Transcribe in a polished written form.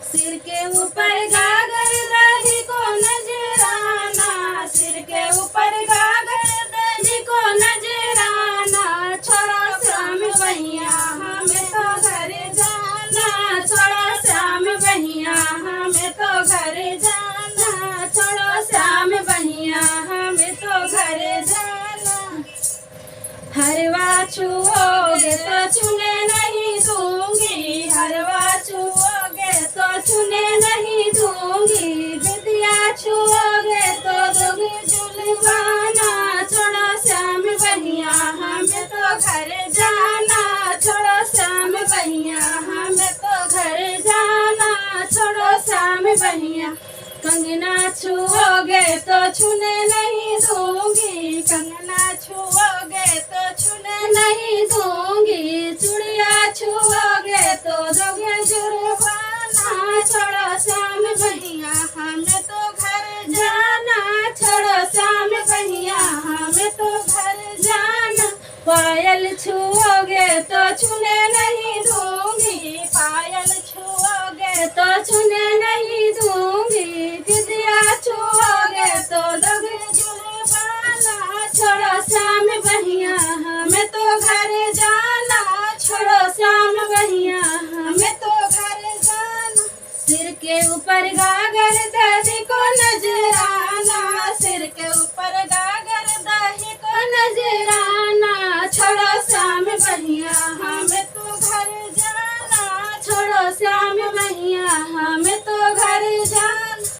सिर के ऊपर गागर दाढ़ी को नजराना, सिर के ऊपर गागर दाढ़ी को नजराना। छोड़ा श्याम भैया हमें तो घर जाना, छोड़ा श्याम भैया हमें तो घर जाना, छोड़ो श्याम भैया हमें तो घर जाना। हरवा छुओगे तो छूने नहीं दूंगी, हरवा छुओगे तो छूने नहीं दूंगी। विद्या छुओगे तो दोगे जुलवाना, छोड़ो श्याम भैया हमें तो घर जाना, छोड़ो श्याम भैया हमें तो घर जाना, छोड़ो श्याम भैया। कंगना छुओगे तो छूने नहीं दूंगी, कंगना छुओगे तो छूने नहीं दूंगी। चूड़िया छुओगे तो दोगे जुर्माना, छोड़ो श्याम भैया हमें तो घर जाना, छोड़ो श्याम भैया हमें तो घर जाना। पायल छुओगे तो छूने नहीं दूंगी, पायल छुओगे तो छूने नहीं दूंगी। विद्या छुओगे तो दोगे जुर्माना, छोड़ो श्याम भैया हमें तो घर जाना, छोड़ो श्याम भैया हमें तो घर जाना। सिर के ऊपर